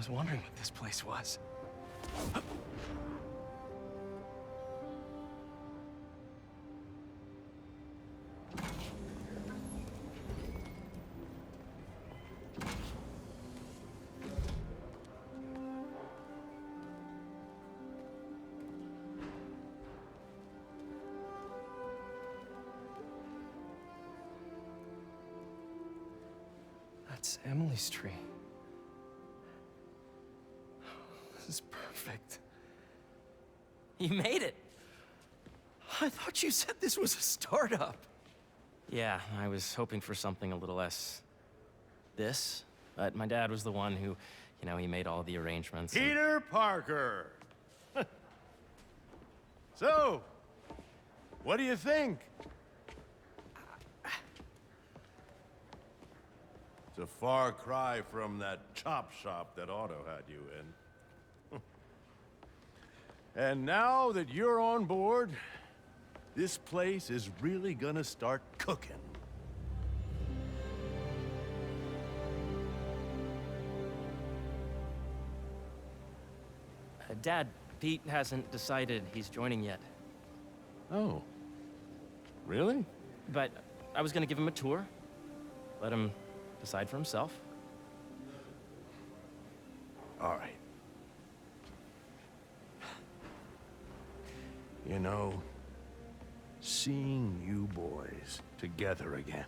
was wondering what this place was. That's Emily's tree. This is perfect. You made it! I thought you said this was a startup. Yeah, I was hoping for something a little less... this, but my dad was the one who, he made all the arrangements. Peter Parker! So, what do you think? It's a far cry from that chop shop that Otto had you in. And now that you're on board, this place is really gonna start cooking. Dad, Pete hasn't decided he's joining yet. Oh. Really? But I was gonna give him a tour. Let him decide for himself. All right. You know, seeing you boys together again.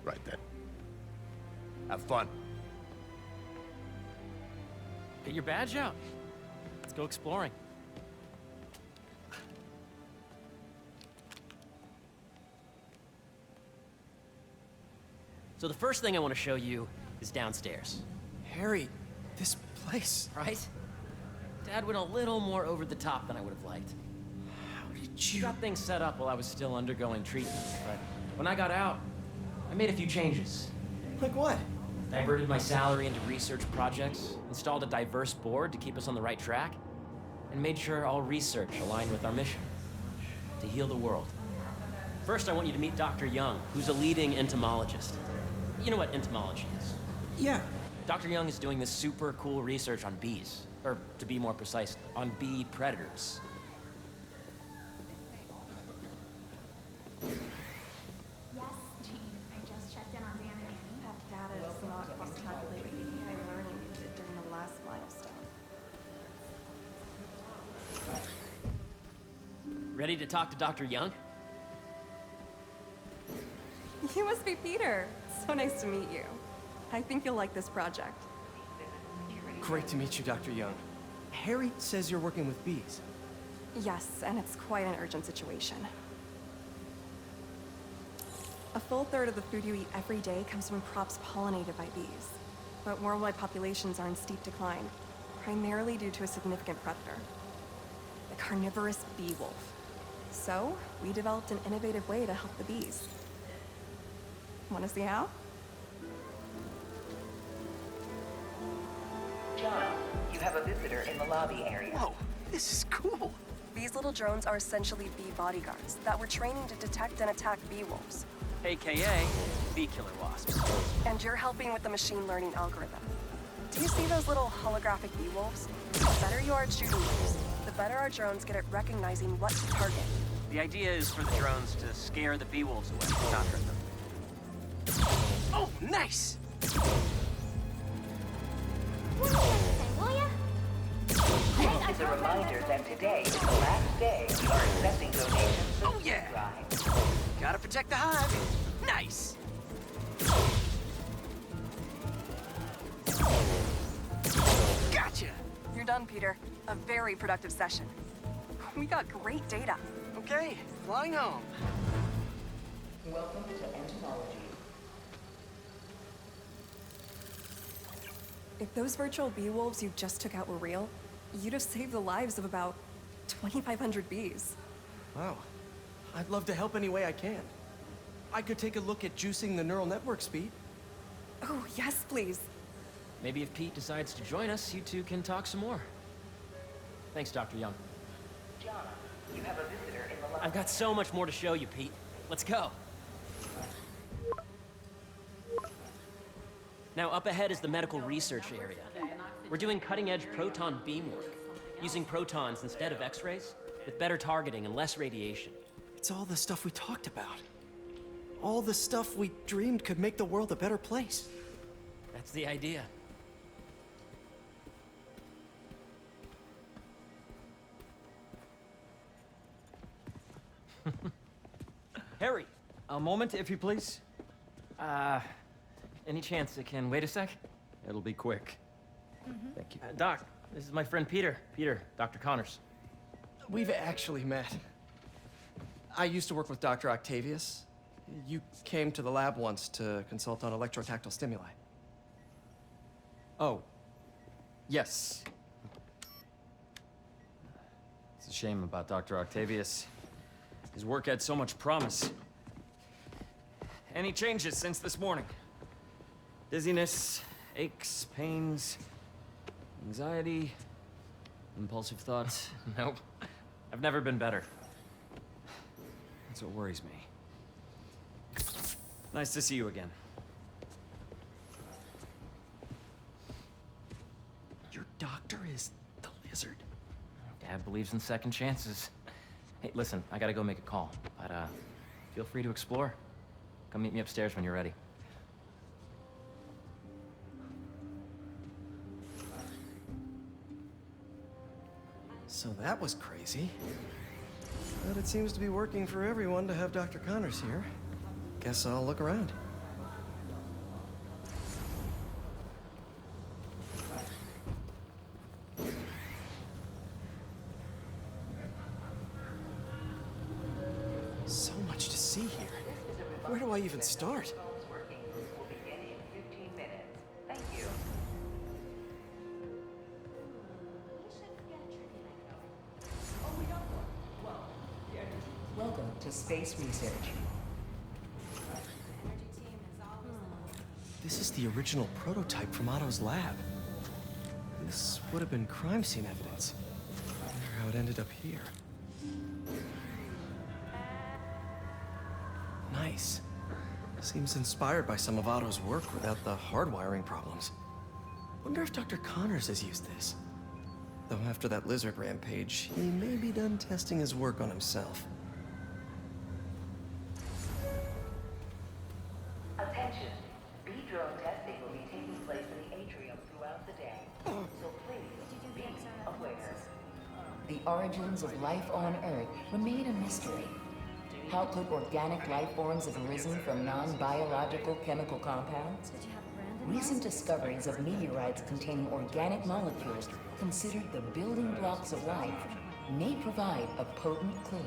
Right then. Have fun. Get your badge out. Let's go exploring. So the first thing I want to show you is downstairs. Harry, this place. Right? Dad went a little more over the top than I would have liked. How did He you... got things set up while I was still undergoing treatment, but when I got out, I made a few changes. Like what? Diverted my salary into research projects, installed a diverse board to keep us on the right track, and made sure all research aligned with our mission, to heal the world. First, I want you to meet Dr. Young, who's a leading entomologist. You know what entomology is? Yeah. Dr. Young is doing this super cool research on bees, or to be more precise, on bee predators. Yes, Jean. I just checked in on Dan and Annie. That data is not cross-tabulated. I learned it during the last milestone. Ready to talk to Dr. Young? You must be Peter. So nice to meet you. I think you'll like this project. Great to meet you, Dr. Young. Harry says you're working with bees. Yes, and it's quite an urgent situation. A full third of the food you eat every day comes from crops pollinated by bees. But worldwide populations are in steep decline, primarily due to a significant predator, the carnivorous bee wolf. So, we developed an innovative way to help the bees. Want to see how? John, you have a visitor in the lobby area. Whoa, this is cool. These little drones are essentially bee bodyguards that were training to detect and attack bee wolves. AKA bee killer wasps. And you're helping with the machine learning algorithm. Do you see those little holographic bee wolves? The better you are at shooting those, the better our drones get at recognizing what to target. The idea is for the drones to scare the bee wolves away, not hurt them. Oh, nice! What do you have to say, will ya? Hey, It's a reminder that today is the last day we are accepting donations for Oh, the yeah. drive. Gotta protect the hive. Nice! Gotcha! You're done, Peter. A very productive session. We got great data. Okay, flying home. Welcome to entomology. If those virtual bee wolves you just took out were real, you'd have saved the lives of about 2,500 bees. Wow. I'd love to help any way I can. I could take a look at juicing the neural network speed. Oh, yes, please. Maybe if Pete decides to join us, you two can talk some more. Thanks, Dr. Young. John, you have a visitor in the lobby. I've got so much more to show you, Pete. Let's go. Now, up ahead is the medical research area. We're doing cutting-edge proton beam work, using protons instead of X-rays, with better targeting and less radiation. It's all the stuff we talked about. All the stuff we dreamed could make the world a better place. That's the idea. Harry! A moment, if you please. Any chance it can wait a sec? It'll be quick. Thank you. Doc, this is my friend Peter. Peter, Dr. Connors. We've actually met. I used to work with Dr. Octavius. You came to the lab once to consult on electrotactile stimuli. Oh. Yes. It's a shame about Dr. Octavius. His work had so much promise. Any changes since this morning? Dizziness, aches, pains, anxiety, impulsive thoughts. Nope. I've never been better. That's what worries me. Nice to see you again. Your doctor is the lizard. Dad believes in second chances. Hey, listen, I gotta go make a call, but feel free to explore. Come meet me upstairs when you're ready. So that was crazy. But it seems to be working for everyone to have Dr. Connors here. Guess I'll look around. So much to see here. Where do I even start? Working will begin in 15 minutes. Thank you. Welcome to Space Research. This is the original prototype from Otto's lab. This would have been crime scene evidence. I wonder how it ended up here. Nice. Seems inspired by some of Otto's work without the hardwiring problems. Wonder if Dr. Connors has used this. Though after that lizard rampage, he may be done testing his work on himself. Attention. Bee drone testing will be taking place in the atrium throughout the day. So please be aware. The origins of life on Earth remain a mystery. How could organic life forms have arisen from non-biological chemical compounds? Recent discoveries of meteorites containing organic molecules considered the building blocks of life may provide a potent clue.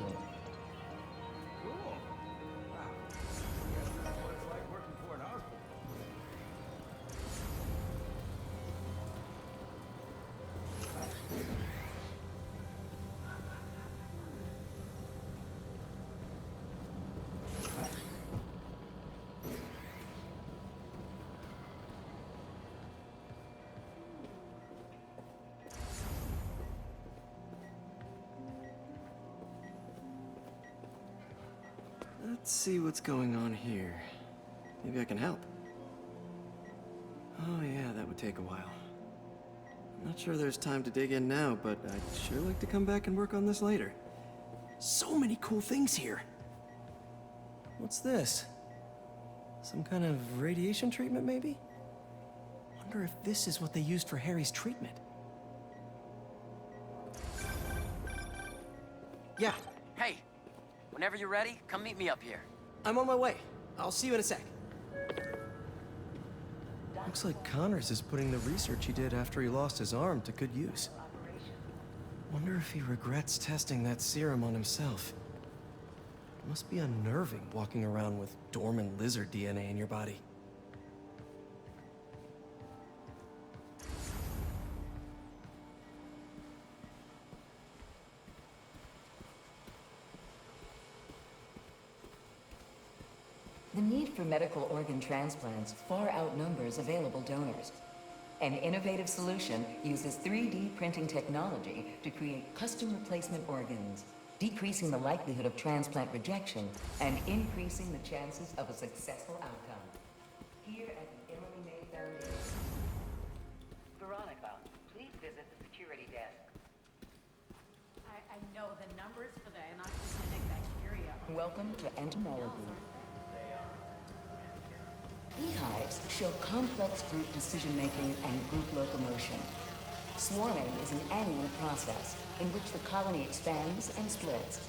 Let's see what's going on here. Maybe I can help. Oh yeah, that would take a while. I'm not sure there's time to dig in now, but I'd sure like to come back and work on this later. So many cool things here. What's this? Some kind of radiation treatment, maybe? Wonder if this is what they used for Harry's treatment. Yeah, Hey, whenever you're ready, come meet me up here. I'm on my way. I'll see you in a sec. Looks like Connors is putting the research he did after he lost his arm to good use. Wonder if he regrets testing that serum on himself. It must be unnerving walking around with dormant lizard DNA in your body. The need for medical organ transplants far outnumbers available donors. An innovative solution uses 3D printing technology to create custom replacement organs, decreasing the likelihood of transplant rejection and increasing the chances of a successful outcome. here at the Emily May Foundation. Veronica, please visit the security desk. I know the numbers for the inoculogenic bacteria. Welcome to entomology. Beehives show complex group decision-making and group locomotion. Swarming is an annual process in which the colony expands and splits.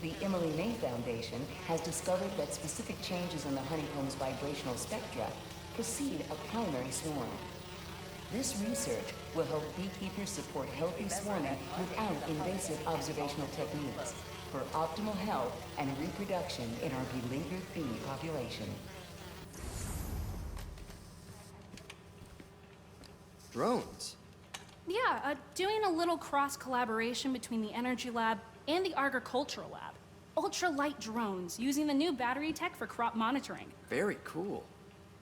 The Emily May Foundation has discovered that specific changes in the honeycomb's vibrational spectra precede a primary swarm. This research will help beekeepers support healthy swarming without invasive observational techniques for optimal health and reproduction in our beleaguered bee population. Drones? Yeah, doing a little cross-collaboration between the Energy Lab and the Agricultural Lab. Ultralight drones using the new battery tech for crop monitoring. Very cool.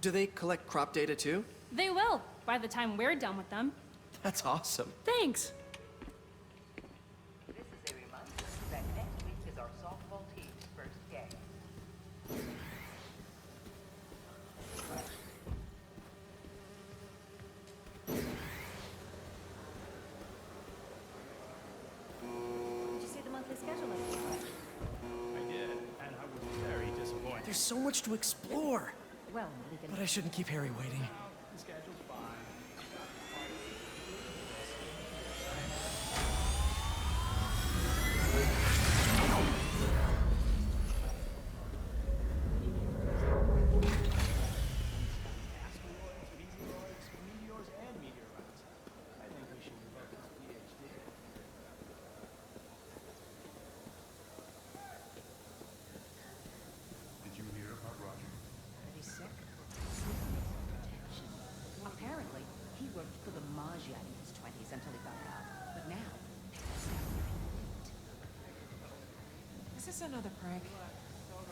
Do they collect crop data too? They will, by the time we're done with them. That's awesome. Thanks. This is a reminder that next week is our softball team's first game. Did you see the monthly schedule? I did, and I was very disappointed. There's so much to explore. Well, But I shouldn't keep Harry waiting. The schedule's fine. Asteroids, meteoroids, meteors, and meteorites. I think we should revoke his PhD. Did you hear about Roger? Pretty sick. Apparently, he worked for the Magian in his 20s until he got out. But now, Is this another prank?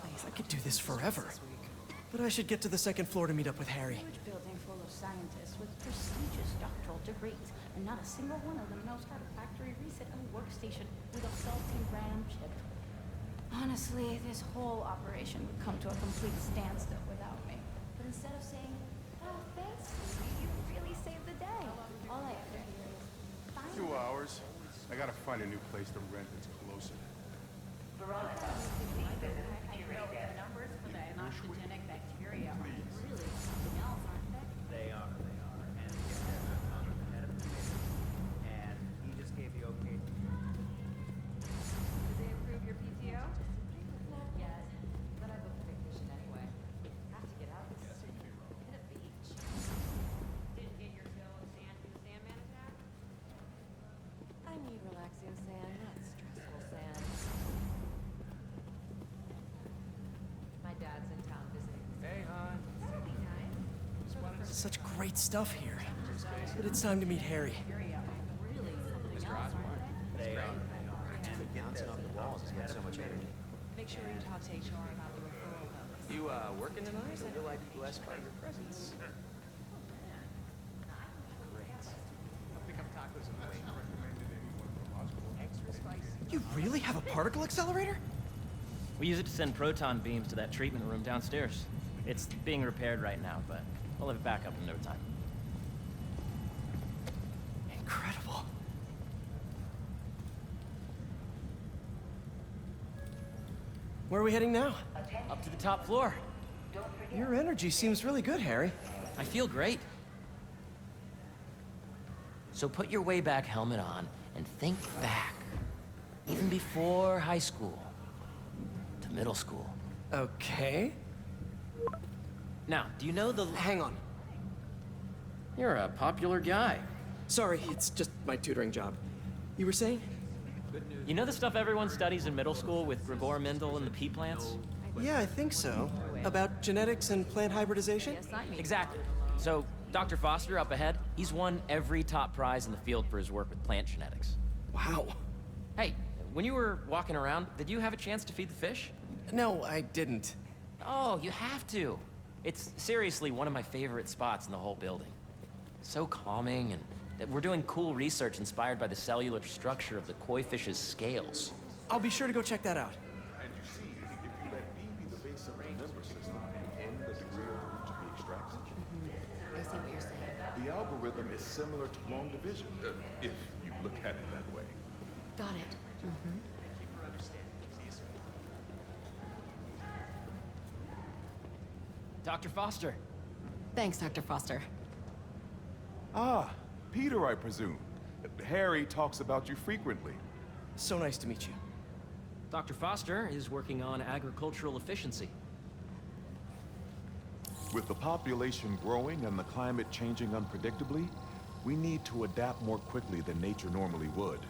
Please, I could do this forever. But I should get to the second floor to meet up with Harry. Huge building full of scientists with prestigious doctoral degrees, and not a single one of them knows how to factory reset a workstation with a faulty RAM chip. Honestly, this whole operation would come to a complete standstill without me. But instead of saying, "Oh, thanks, you really saved the day," all I have to hear is, "Fine." 2 hours. I gotta find a new place to rent that's closer. Veronica, please visit the I security know the desk. numbers for the inoculogenic bacteria are really something else, aren't they? They are. And I'm the head of the committee. And he just gave the okay. Did they approve your PTO? Not yet, but I booked a vacation anyway. Have to get out and hit a beach. Didn't get your fill of Sandman attack? I need relaxing sand, not stressful sand. My dad's in town visiting. Hey, hon. That'll be nice. Such great stuff here. But it's time to meet Harry. Really something else, aren't they? They are. Bouncing off the walls, he's got so much energy. Make sure you talk to HR about the referral bonus. You, working tonight? I feel like blessed by your presence. Pick up tacos and wait. Extra spicy. You really have a particle accelerator? We use it to send proton beams to that treatment room downstairs. It's being repaired right now, but we'll have it back up in no time. Incredible. Where are we heading now? Up to the top floor. Your energy seems really good, Harry. I feel great. So put your way back helmet on and think back. Even before high school. To middle school. Okay. Now, do you know the... Hang on. You're a popular guy. Sorry, it's just my tutoring job. You were saying? You know the stuff everyone studies in middle school with Gregor Mendel and the pea plants? Yeah, I think so. About genetics and plant hybridization? Exactly. So, Dr. Foster up ahead, he's won every top prize in the field for his work with plant genetics. Wow. Hey, when you were walking around, did you have a chance to feed the fish? No, I didn't. Oh, you have to. It's seriously one of my favorite spots in the whole building. So calming, and that we're doing cool research inspired by the cellular structure of the koi fish's scales. I'll be sure to go check that out. And you see, if you let B be the base of the member system and the degree over which it extracts, is similar to long division, if you look at it that way. Got it. Dr. Foster. Thanks, Dr. Foster. Ah, Peter, I presume. Harry talks about you frequently. So nice to meet you. Dr. Foster is working on agricultural efficiency. With the population growing and the climate changing unpredictably, we need to adapt more quickly than nature normally would.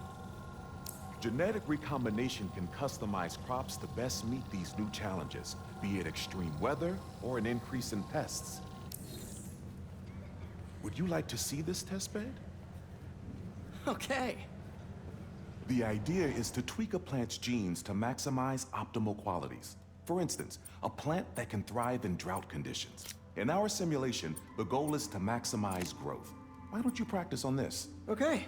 Genetic recombination can customize crops to best meet these new challenges, be it extreme weather or an increase in pests. Would you like to see this testbed? Okay. The idea is to tweak a plant's genes to maximize optimal qualities. For instance, a plant that can thrive in drought conditions. In our simulation, the goal is to maximize growth. Why don't you practice on this? Okay.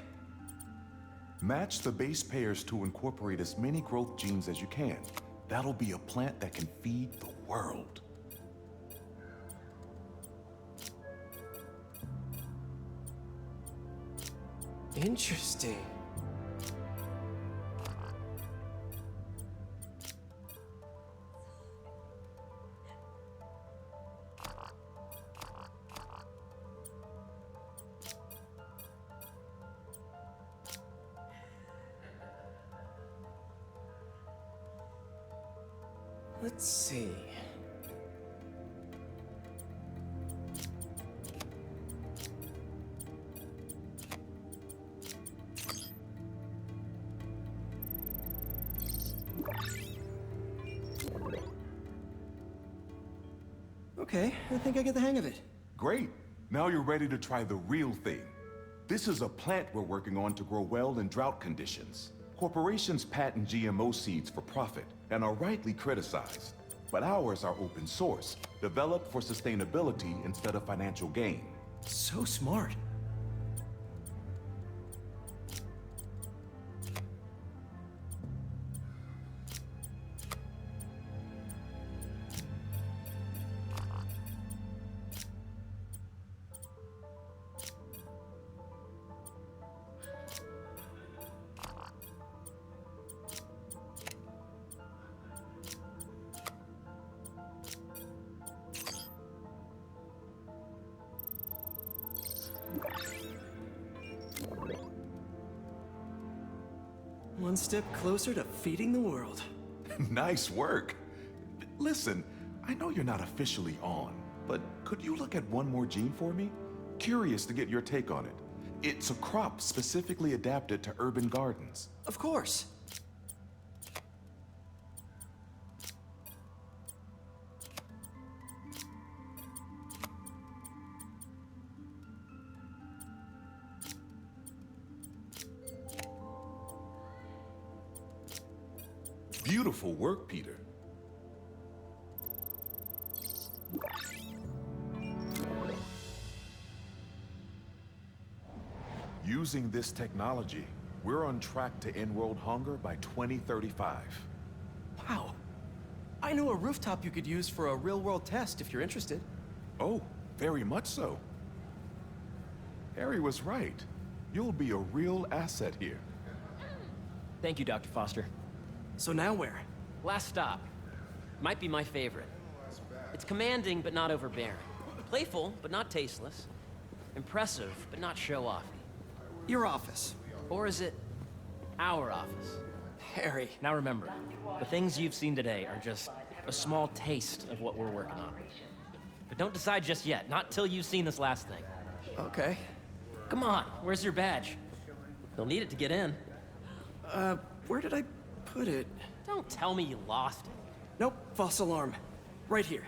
Match the base pairs to incorporate as many growth genes as you can. That'll be a plant that can feed the world. Interesting. Let's see. Okay, I think I get the hang of it. Great. Now you're ready to try the real thing. This is a plant we're working on to grow well in drought conditions. Corporations patent GMO seeds for profit and are rightly criticized. But ours are open source, developed for sustainability instead of financial gain. So smart. One step closer to feeding the world. Nice work. Listen, I know you're not officially on, but could you look at one more gene for me? Curious to get your take on it. It's a crop specifically adapted to urban gardens. Of course. Beautiful work, Peter. Using this technology, we're on track to end world hunger by 2035. Wow. I know a rooftop you could use for a real-world test if you're interested. Oh, very much so. Harry was right. You'll be a real asset here. Thank you, Dr. Foster. So now where? Last stop. Might be my favorite. It's commanding, but not overbearing. Playful, but not tasteless. Impressive, but not show-offy. Your office. Or is it our office? Harry. Now remember, the things you've seen today are just a small taste of what we're working on. But don't decide just yet, not till you've seen this last thing. Okay. Come on, where's your badge? You'll need it to get in. Where did I put it? Don't tell me you lost it. Nope, false alarm. Right here.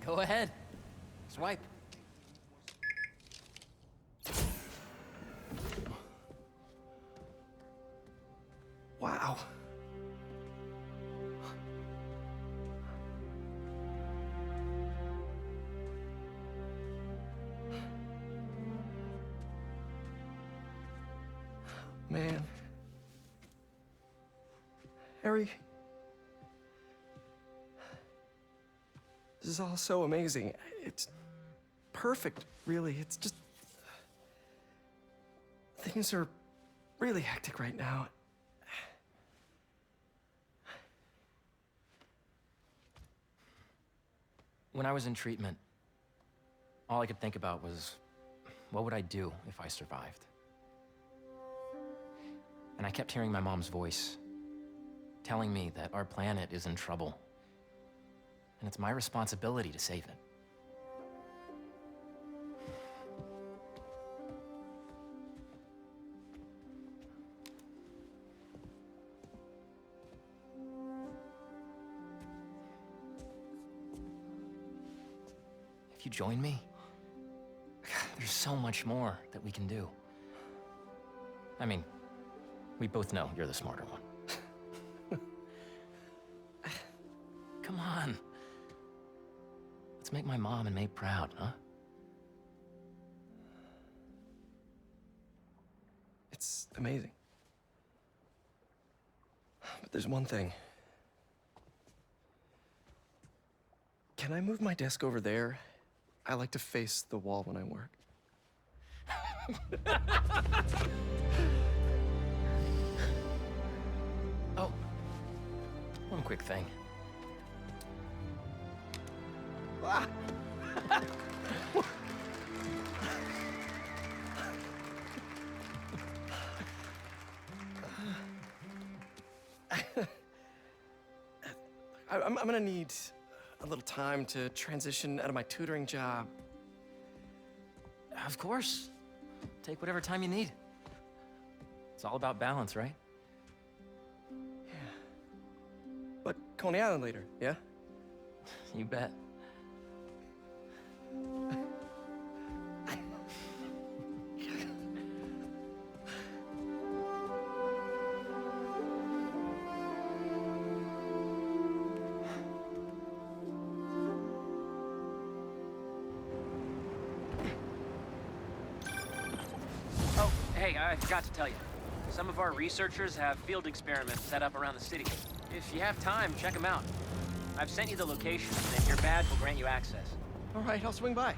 Go ahead. Swipe. Wow. Man. Harry. This is all so amazing. It's perfect, really. It's just... Things are really hectic right now. When I was in treatment, all I could think about was, what would I do if I survived? And I kept hearing my mom's voice, telling me that our planet is in trouble, and it's my responsibility to save it. If you join me, there's so much more that we can do. I mean, we both know you're the smarter one. Come on. Let's make my mom and May proud, huh? It's amazing. But there's one thing. Can I move my desk over there? I like to face the wall when I work. Oh, one quick thing. Ah. I'm gonna need a little time to transition out of my tutoring job. Of course. Take whatever time you need. It's all about balance, right? Yeah. But Coney Island later, yeah? You bet. Oh, hey, I forgot to tell you. Some of our researchers have field experiments set up around the city. If you have time, check them out. I've sent you the location, and your badge will grant you access. All right, I'll swing by.